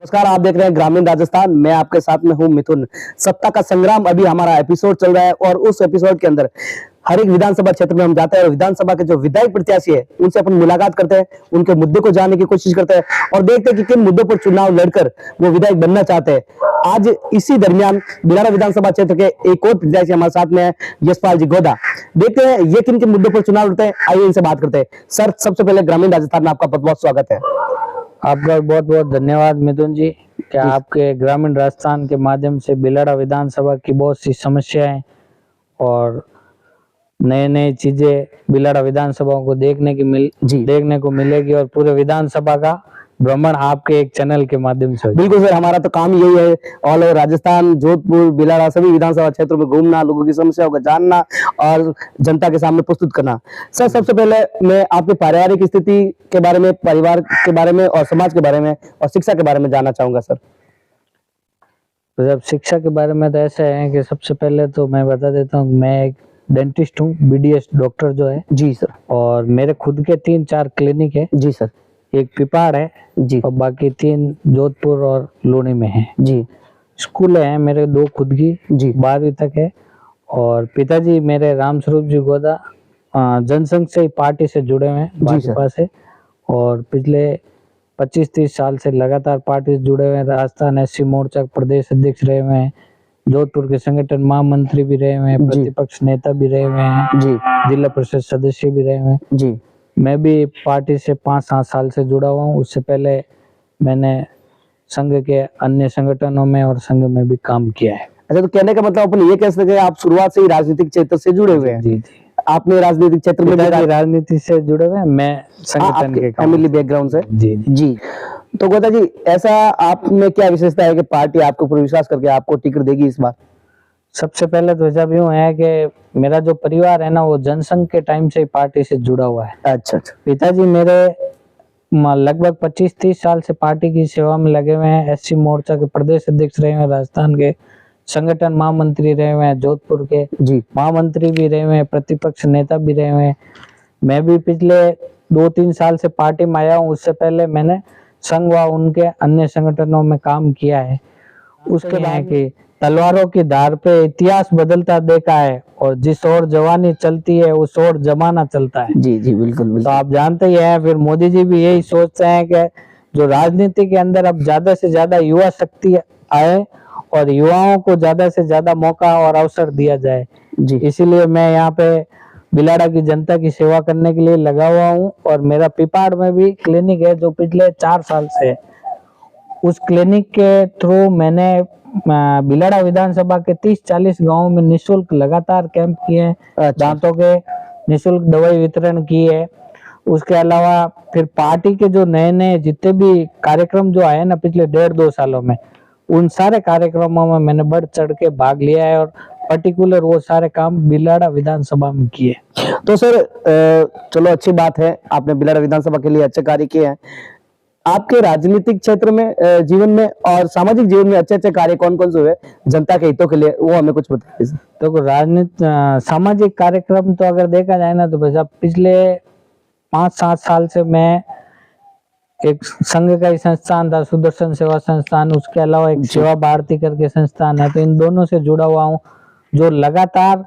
नमस्कार, आप देख रहे हैं ग्रामीण राजस्थान। मैं आपके साथ में हूं मिथुन। सत्ता का संग्राम अभी हमारा एपिसोड चल रहा है और उस एपिसोड के अंदर हर एक विधानसभा क्षेत्र में हम जाते हैं और विधानसभा के जो विधायक प्रत्याशी है उनसे अपन मुलाकात करते हैं, उनके मुद्दे को जानने की कोशिश करते हैं और देखते हैं कि किन मुद्दों पर चुनाव लड़कर वो विधायक बनना चाहते हैं। आज इसी दरमियान बिलाड़ा विधानसभा क्षेत्र के एक और प्रत्याशी हमारे साथ में है, यशपाल जी गोदा। देखते हैं ये किन किन मुद्दों पर चुनाव लड़ते हैं, आइए इनसे बात करते हैं। सर, सबसे पहले ग्रामीण राजस्थान में आपका बहुत बहुत स्वागत है। आपका बहुत बहुत धन्यवाद मिथुन जी। क्या आपके ग्रामीण राजस्थान के माध्यम से बिलाड़ा विधानसभा की बहुत सी समस्याएं और नए नए चीजें बिलाड़ा विधानसभा को देखने को मिलेगी और पूरे विधानसभा का भ्रमण आपके एक चैनल के माध्यम से। बिल्कुल सर, हमारा तो काम यही है, ऑल ओवर राजस्थान, जोधपुर, बिलाड़ा, सभी विधानसभा क्षेत्रों में घूमना, लोगों की समस्याओं को जानना और जनता के सामने प्रस्तुत करना। सर, सबसे पहले मैं आपके पारिवारिक स्थिति के बारे में, परिवार के बारे में और समाज के बारे में और शिक्षा के बारे में जानना चाहूंगा सर। तो जब शिक्षा के बारे में तो ऐसा है कि सबसे पहले तो मैं बता देता हूँ, मैं एक डेंटिस्ट हूँ, BDS डॉक्टर जो है। जी सर। और मेरे खुद के 3-4 क्लिनिक है। जी सर। एक पिपाड़ है जी। और बाकी 3 जोधपुर और लूणी में है। जी। स्कूल है मेरे 2 खुद की, जी, 12वीं तक है। और पिताजी मेरे रामस्वरूप जी गोदा जनसंघ से पार्टी से जुड़े हुए हैं, भाजपा से, और पिछले 25-30 साल से लगातार पार्टी से जुड़े हुए हैं। राजस्थान SC मोर्चा प्रदेश अध्यक्ष रहे हुए हैं, जोधपुर के संगठन महामंत्री भी रहे हुए हैं, प्रतिपक्ष नेता भी रहे हुए हैं, जिला परिषद सदस्य भी रहे हुए हैं। जी। मैं भी पार्टी से 5-7 साल से जुड़ा हुआ हूँ। उससे पहले मैंने संघ के अन्य संगठनों में और संघ में भी काम किया है। अच्छा, तो कहने का मतलब अपन ये कह सकते हैं आप शुरुआत से ही राजनीतिक क्षेत्र से जुड़े हुए हैं। जी। आपने राजनीतिक क्षेत्र में राजनीति से जुड़े हुए हैं, मैं संगठन के फैमिली बैकग्राउंड से। जी। तो गोदा जी, ऐसा आप में क्या विशेषता है कि पार्टी आपके ऊपर विश्वास करके आपको टिकट देगी इस बार? सबसे पहले तो जब यूँ है कि मेरा जो परिवार है ना, वो जनसंघ के टाइम से ही पार्टी से जुड़ा हुआ है। अच्छा। पिताजी मेरे लगभग 25-30 साल से पार्टी की सेवा में लगे हुए हैं। SC मोर्चा के प्रदेश अध्यक्ष रहे हुए हैं, राजस्थान के संगठन महामंत्री रहे हुए हैं, जोधपुर के महामंत्री भी रहे हुए हैं, प्रतिपक्ष नेता भी रहे हुए हैं। मैं भी पिछले 2-3 साल से पार्टी में आया हूँ। उससे पहले मैंने संघ व उनके अन्य संगठनों में काम किया है। उसके बाद कि तलवारों की धार पे इतिहास बदलता देखा है और जिस ओर जवानी चलती है उस ओर जमाना चलता है। जी बिल्कुल। तो आप जानते ही हैं, फिर मोदी जी भी यही सोचते हैं कि जो राजनीति के अंदर अब ज्यादा से ज्यादा युवा शक्ति आए और युवाओं को ज्यादा से ज्यादा मौका और अवसर दिया जाए। जी। इसीलिए मैं यहाँ पे बिलाड़ा की जनता की सेवा करने के लिए लगा हुआ हूँ। और मेरा पिपाड़ में भी क्लिनिक है जो पिछले 4 साल से है। उस क्लिनिक के थ्रू मैंने बिलाड़ा विधानसभा के 30-40 गांवों में निःशुल्क लगातार कैंप किए हैं, दांतों के निःशुल्क दवाई वितरण की है। उसके अलावा फिर पार्टी के जो नए नए जितने भी कार्यक्रम जो आए ना पिछले 1.5-2 सालों में, उन सारे कार्यक्रमों में मैंने बढ़ चढ़ के भाग लिया है और पर्टिकुलर वो सारे काम बिलाड़ा विधानसभा में किए। तो सर, चलो अच्छी बात है, आपने बिलाड़ा विधानसभा के लिए अच्छे कार्य किए हैं। आपके राजनीतिक क्षेत्र में, जीवन में और सामाजिक जीवन में अच्छे कार्य कौन कौन से हुए जनता के हितों के लिए, वो हमें कुछ बताइए। तो राजनीति सामाजिक कार्यक्रम तो अगर देखा जाए ना, तो बस पिछले 5-7 साल से मैं एक संघ का ही संस्थान था, सुदर्शन सेवा संस्थान, उसके अलावा एक सेवा भारती करके संस्थान है, तो इन दोनों से जुड़ा हुआ हूँ। जो लगातार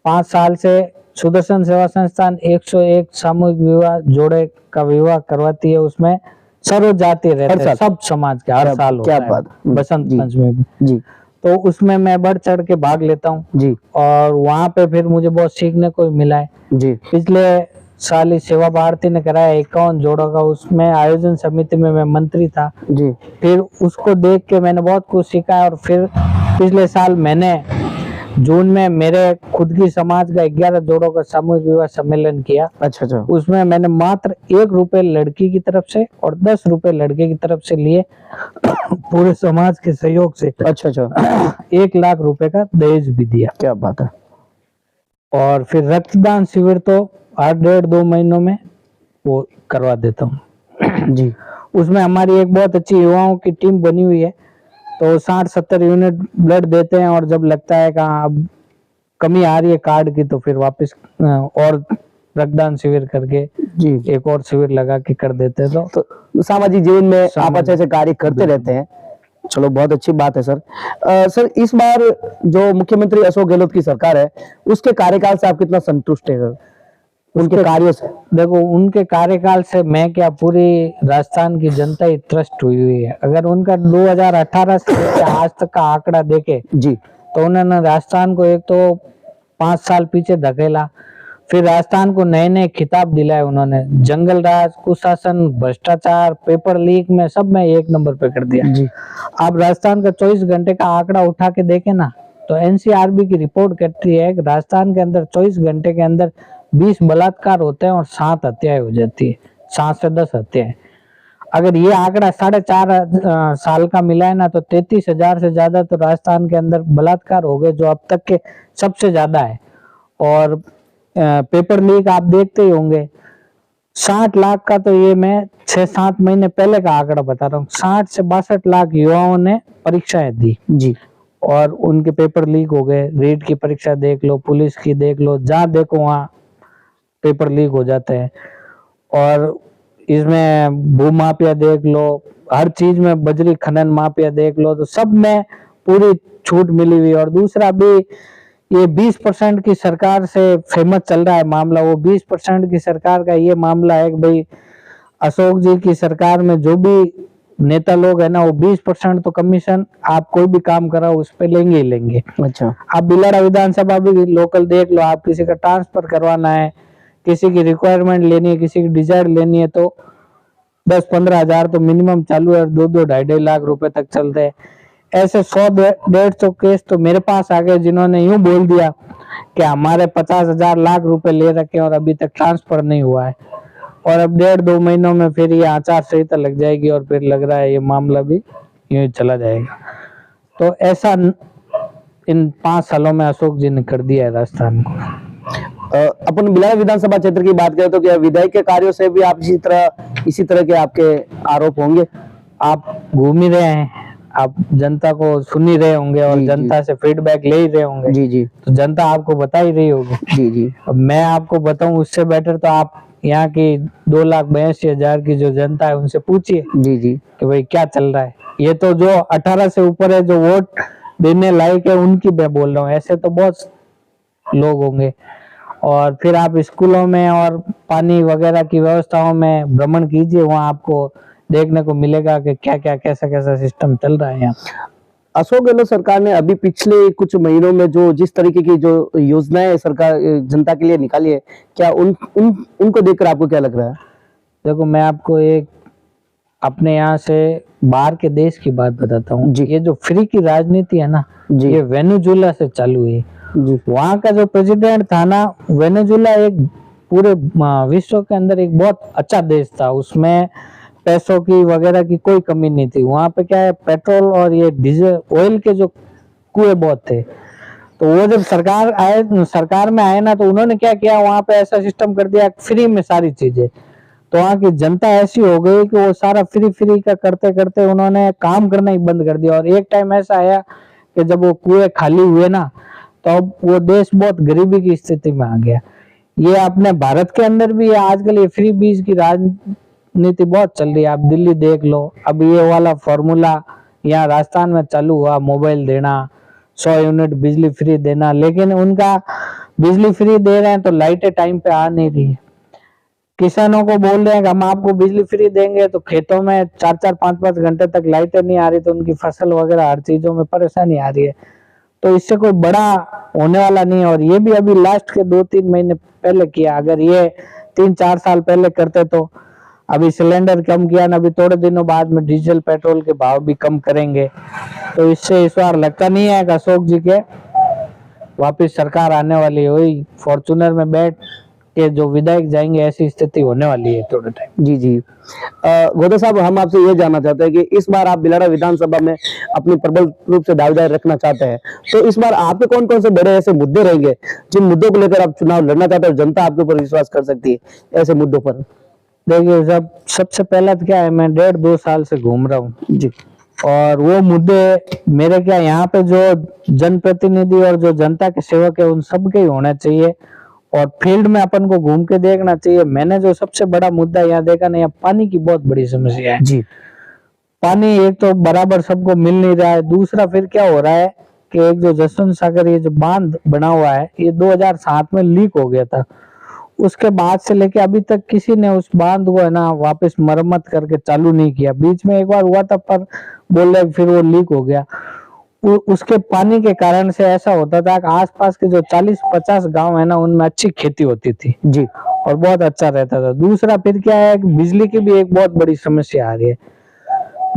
5 साल से सुदर्शन सेवा संस्थान 101 सामूहिक विवाह जोड़े का विवाह करवाती है। उसमें सर्व जाति रहते हैं, सब समाज के, हर साल होता है बसंत पंचमी में। तो उसमें मैं बढ़ चढ़ के भाग लेता हूँ और वहाँ पे फिर मुझे बहुत सीखने को मिला है। पिछले साल ही सेवा भारती ने कराया 51 जोड़ों का, उसमें आयोजन समिति में मैं मंत्री था। फिर उसको देख के मैंने बहुत कुछ सीखा। और फिर पिछले साल मैंने जून में मेरे खुद की समाज का 11 जोड़ों का सामूहिक विवाह सम्मेलन किया। अच्छा। उसमें मैंने मात्र 1 रुपए लड़की की तरफ से और 10 रुपए लड़के की तरफ से लिए, पूरे समाज के सहयोग से। अच्छा। 1 लाख रुपए का दहेज भी दिया। क्या बात है। और फिर रक्तदान शिविर तो हर 1.5-2 महीनों में वो करवा देता हूँ। जी। उसमें हमारी एक बहुत अच्छी युवाओं की टीम बनी हुई है, तो 60-70 यूनिट ब्लड देते हैं और जब लगता है कि अब कमी आ रही है कार्ड की, तो फिर वापस और रक्तदान शिविर करके जी। एक और शिविर लगा के कर देते तो सामाजिक जीवन में आप अच्छे से कार्य करते रहते हैं, चलो बहुत अच्छी बात है सर। सर इस बार जो मुख्यमंत्री अशोक गहलोत की सरकार है उसके कार्यकाल से आप कितना संतुष्ट है सर, उनके कार्यों से? देखो, उनके कार्यकाल से मैं क्या, पूरी राजस्थान की जनता ही त्रस्त हुई है। अगर उनका 2018 से लेकर आज तक का आंकड़ा देखे जी, तो उन्होंने राजस्थान को एक तो 5 साल पीछे धकेला, फिर राजस्थान को नए नए खिताब दिलाए उन्होंने, जंगल राज, कुशासन, भ्रष्टाचार, पेपर लीक में सब में 1 नंबर पे कर दिया जी। आप राजस्थान का 24 घंटे का आंकड़ा उठा के देखें ना, तो एनसीआरबी की रिपोर्ट कहती है कि राजस्थान के अंदर 24 घंटे के अंदर 20 बलात्कार होते हैं और 7 हत्याएं हो जाती है, 7 से 10 हत्याएं। अगर ये आंकड़ा 4.5 साल का मिला है ना, तो 33,000 से ज्यादा तो राजस्थान के अंदर बलात्कार हो गए, जो अब तक के सबसे ज्यादा है। और पेपर लीक आप देखते ही होंगे, 60 लाख का, तो ये मैं 6-7 महीने पहले का आंकड़ा बता रहा हूँ, 60 से 62 लाख युवाओं ने परीक्षाएं दी जी, और उनके पेपर लीक हो गए। रीट की परीक्षा देख लो, पुलिस की देख लो, जहाँ देखो वहाँ पेपर लीक हो जाते हैं। और इसमें भू माफिया देख लो, हर चीज में, बजरी खनन माफिया देख लो, तो सब में पूरी छूट मिली हुई। और दूसरा भी ये 20% की सरकार से फेमस चल रहा है मामला, वो 20% की सरकार का ये मामला है कि भाई अशोक जी की सरकार में जो भी नेता लोग है ना, वो 20% तो कमीशन आप कोई भी काम कराओ उस पे लेंगे ही लेंगे। अच्छा। आप बिलाड़ा विधानसभा भी लोकल देख लो, आप किसी का ट्रांसफर करवाना है, किसी की रिक्वायरमेंट लेनी है, किसी की डिजायर लेनी है, तो 10-15 हजार तो मिनिमम चालू है, 2-2, 2.5 लाख रुपए तक चलते हैं। ऐसे 100-150 केस तो मेरे पास आ गए जिन्होंने यूं बोल दिया कि हमारे 50,000 लाख रुपए ले रखे और अभी तक ट्रांसफर नहीं हुआ है, और अब 1.5-2 महीनों में फिर ये आचार संहिता लग जाएगी और फिर लग रहा है ये मामला भी यूं ही चला जाएगा। तो ऐसा इन 5 सालों में अशोक जी ने कर दिया है राजस्थान को। अपन बिलाड़ा विधानसभा क्षेत्र की बात करें तो क्या विधायक के कार्यों से भी आप इसी तरह के आपके आरोप होंगे? आप घूम ही रहे हैं, आप जनता को सुन ही रहे होंगे और जी, जनता से फीडबैक ले ही रहे होंगे, जी जी तो जनता आपको बता ही रही होगी। जी जी। अब मैं आपको बताऊं उससे बेटर तो आप यहाँ की 2,82,000 की जो जनता है उनसे पूछिए जी जी कि भाई क्या चल रहा है। ये तो जो 18 से ऊपर है, जो वोट देने लायक है, उनकी मैं बोल रहा हूँ, ऐसे तो बहुत लोग होंगे। और फिर आप स्कूलों में और पानी वगैरह की व्यवस्थाओं में भ्रमण कीजिए, वहाँ आपको देखने को मिलेगा कि क्या क्या कैसा कैसा सिस्टम चल रहा है यहाँ। अशोक गहलोत सरकार ने अभी पिछले कुछ महीनों में जो जिस तरीके की जो योजनाएं सरकार जनता के लिए निकाली है, क्या उनको देखकर आपको क्या लग रहा है? देखो, मैं आपको एक अपने यहाँ से बाहर के देश की बात बताता हूँ। ये जो फ्री की राजनीति है ना, ये वेनेजुएला से चालू हुई। वहाँ का जो प्रेसिडेंट था ना, वेनेजुएला एक पूरे विश्व के अंदर एक बहुत अच्छा देश था, उसमें पैसों की वगैरह की कोई कमी नहीं थी। वहाँ पे क्या है, पेट्रोल और ये डीजल ऑयल के जो कुएं बहुत थे। तो वो जब सरकार में आए ना, तो उन्होंने क्या किया, वहाँ पे ऐसा सिस्टम कर दिया फ्री में सारी चीजें। तो वहाँ की जनता ऐसी हो गई कि वो सारा फ्री का करते करते उन्होंने काम करना ही बंद कर दिया। और एक टाइम ऐसा आया कि जब वो कुएं खाली हुए ना, तो अब वो देश बहुत गरीबी की स्थिति में आ गया। ये अपने भारत के अंदर भी आजकल ये फ्री बीज की राजनीति बहुत चल रही है। आप दिल्ली देख लो, अब ये वाला फॉर्मूला यहाँ राजस्थान में चालू हुआ, मोबाइल देना, 100 यूनिट बिजली फ्री देना। लेकिन उनका बिजली फ्री दे रहे हैं तो लाइटें टाइम पे आ नहीं रही है। किसानों को बोल रहे हैं कि हम आपको बिजली फ्री देंगे, तो खेतों में 4-4, 5-5 घंटे तक लाइटें नहीं आ रही, तो उनकी फसल वगैरह हर चीजों में परेशानी आ रही है। तो इससे कोई बड़ा होने वाला नहीं है। और ये भी अभी लास्ट के 2-3 महीने पहले किया। अगर ये 3-4 साल पहले करते तो अभी सिलेंडर कम किया ना, अभी थोड़े दिनों बाद में डीजल पेट्रोल के भाव भी कम करेंगे। तो इससे इस बार लगता नहीं है कि अशोक जी के वापिस सरकार आने वाली है। वही फॉर्चूनर में बैठ के जो विधायक जाएंगे, ऐसी स्थिति होने वाली है थोड़े टाइम। जी जी। गोदा साहब, हम आपसे ये जानना चाहते हैं कि इस बार आप बिलाड़ा विधानसभा में अपनी प्रबल रूप से दावेदारी रखना चाहते हैं, तो इस बार आपके कौन कौन से बड़े ऐसे मुद्दे रहेंगे जिन मुद्दों को लेकर आप चुनाव लड़ना चाहते हैं और जनता आपके ऊपर विश्वास कर सकती है ऐसे मुद्दों पर? देखिए, सबसे पहला तो क्या है, मैं 1.5-2 साल से घूम रहा हूँ जी, और वो मुद्दे मेरे क्या, यहाँ पे जो जनप्रतिनिधि और जो जनता के सेवक है उन सब के ही होना चाहिए। और फील्ड में अपन को घूम के देखना चाहिए। मैंने जो सबसे बड़ा मुद्दा यहाँ देखा ना, यहाँ पानी की बहुत बड़ी समस्या है। जी पानी एक तो बराबर सबको मिल नहीं रहा है, दूसरा फिर क्या हो रहा है कि एक जो जसवंत सागर ये जो बांध बना हुआ है, ये 2007 में लीक हो गया था। उसके बाद से लेके अभी तक किसी ने उस बांध को है ना वापस मरम्मत करके चालू नहीं किया। बीच में एक बार हुआ था पर बोल रहे फिर वो लीक हो गया। उसके पानी के कारण से ऐसा होता था कि आसपास के जो 40-50 गांव है ना, उनमें अच्छी खेती होती थी जी और बहुत अच्छा रहता था। दूसरा फिर क्या है कि बिजली की भी एक बहुत बड़ी समस्या आ रही है।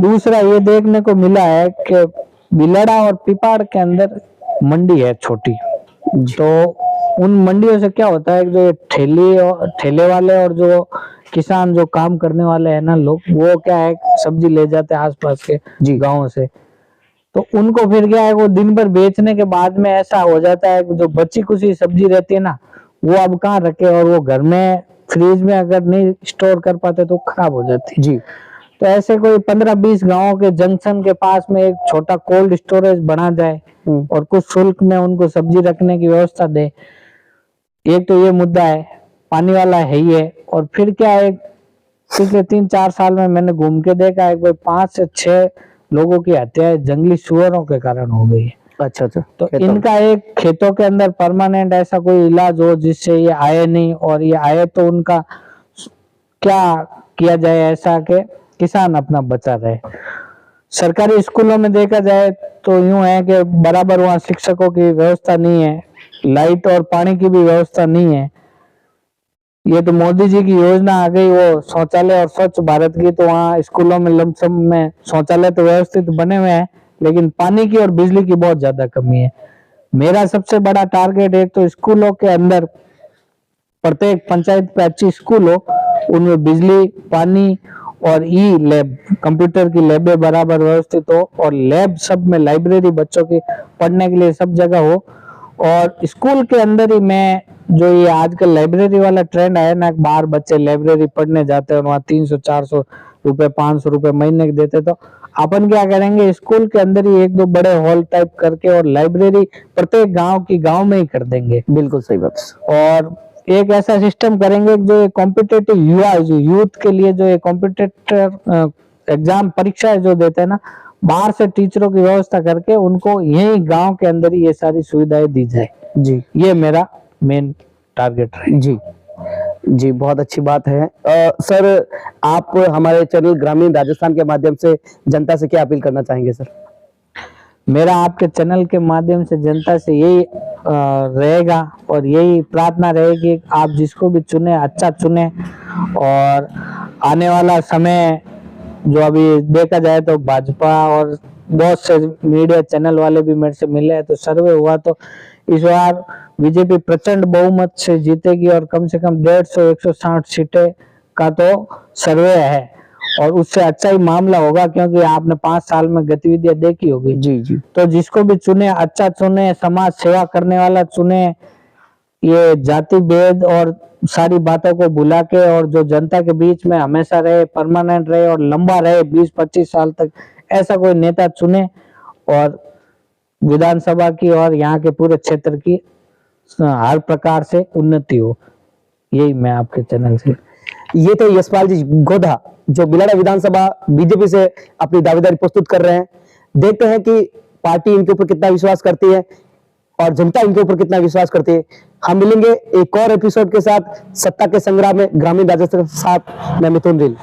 दूसरा ये देखने को मिला है कि बिलड़ा और पिपाड़ के अंदर मंडी है छोटी, तो उन मंडियों से क्या होता है कि जो ठेले वाले और जो किसान जो काम करने वाले हैं ना लोग, वो क्या है सब्जी ले जाते हैं आसपास के गांवों से। तो उनको फिर क्या है वो दिन भर बेचने के बाद में ऐसा हो जाता है कि जो बची कुछ सब्जी रहती है ना, वो अब कहाँ रखे, और वो घर में फ्रिज में अगर नहीं स्टोर कर पाते तो खराब हो जाती है। जी तो ऐसे कोई 15-20 गांवों के जंक्शन के पास में एक छोटा कोल्ड स्टोरेज बना जाए और कुछ शुल्क में उनको सब्जी रखने की व्यवस्था दे। एक तो ये मुद्दा है, पानी वाला है ही है। और फिर क्या है, पिछले 3-4 साल में मैंने घूम के देखा है कोई 5 से 6 लोगों की हत्या जंगली सुअरों के कारण हो गई है। अच्छा अच्छा। तो इनका एक खेतों के अंदर परमानेंट ऐसा कोई इलाज हो जिससे ये आए नहीं, और ये आए तो उनका क्या किया जाए ऐसा कि किसान अपना बचा रहे। सरकारी स्कूलों में देखा जाए तो यूं है कि बराबर वहाँ शिक्षकों की व्यवस्था नहीं है, लाइट और पानी की भी व्यवस्था नहीं है। ये तो मोदी जी की योजना आ गई वो शौचालय और स्वच्छ भारत की, तो वहाँ स्कूलों में लमसम में शौचालय तो व्यवस्थित बने हुए हैं, लेकिन पानी की और बिजली की बहुत ज्यादा कमी है। मेरा सबसे बड़ा टारगेट एक तो स्कूलों के अंदर प्रत्येक पंचायत पे अच्छी स्कूल हो, उनमें बिजली, पानी और ई लैब, कंप्यूटर की लैबें बराबर व्यवस्थित हो, और लैब सब में लाइब्रेरी बच्चों की पढ़ने के लिए सब जगह हो। और स्कूल के अंदर ही मैं जो ये आजकल लाइब्रेरी वाला ट्रेंड है ना, बाहर बच्चे लाइब्रेरी पढ़ने जाते हैं और वहाँ 300-400 रुपए 500 रुपए महीने के देते, तो अपन क्या करेंगे स्कूल के अंदर ही 1-2 बड़े हॉल टाइप करके और लाइब्रेरी प्रत्येक गांव में ही कर देंगे। बिल्कुल सही बात। और एक ऐसा सिस्टम करेंगे जो कॉम्पिटेटिव युवा जो यूथ के लिए जो कॉम्पिटेटिव एग्जाम परीक्षा जो देते हैं ना, बाहर से टीचरों की व्यवस्था करके उनको यही गांव के अंदर ही ये सारी सुविधाएं दी जाए। जी ये मेरा मेन टारगेट है। जी जी, बहुत अच्छी बात है। सर, आप हमारे चैनल ग्रामीण राजस्थान के माध्यम से जनता से क्या अपील करना चाहेंगे सर? मेरा आपके चैनल के माध्यम से जनता से यही रहेगा और यही प्रार्थना रहेगी, आप जिसको भी चुने अच्छा चुने। और आने वाला समय जो अभी देखा जाए तो भाजपा और बहुत से मीडिया चैनल वाले भी मेरे से मिले हैं, तो सर्वे हुआ तो इस बार बीजेपी प्रचंड बहुमत से जीतेगी और कम से कम 150-160 सीटें का तो सर्वे है। और उससे अच्छा ही मामला होगा, क्योंकि आपने 5 साल में गतिविधियां देखी होगी। जी जी। तो जिसको भी चुने अच्छा चुने, समाज सेवा करने वाला चुने, ये जाति भेद और सारी बातों को भुला के, और जो जनता के बीच में हमेशा रहे, परमानेंट रहे और लंबा रहे 20-25 साल तक, ऐसा कोई नेता चुने और विधानसभा की और यहाँ के पूरे क्षेत्र की हर प्रकार से उन्नति हो। यही मैं आपके चैनल से। ये थे यशपाल जी गोधा, जो बिलाड़ा विधानसभा बीजेपी से अपनी दावेदारी प्रस्तुत कर रहे हैं। देखते हैं कि पार्टी इनके ऊपर कितना विश्वास करती है और जनता इनके ऊपर कितना विश्वास करती है। हम मिलेंगे एक और एपिसोड के साथ सत्ता के संग्राम में ग्रामीण राजस्थान के साथ। मैं मिथुन रिल।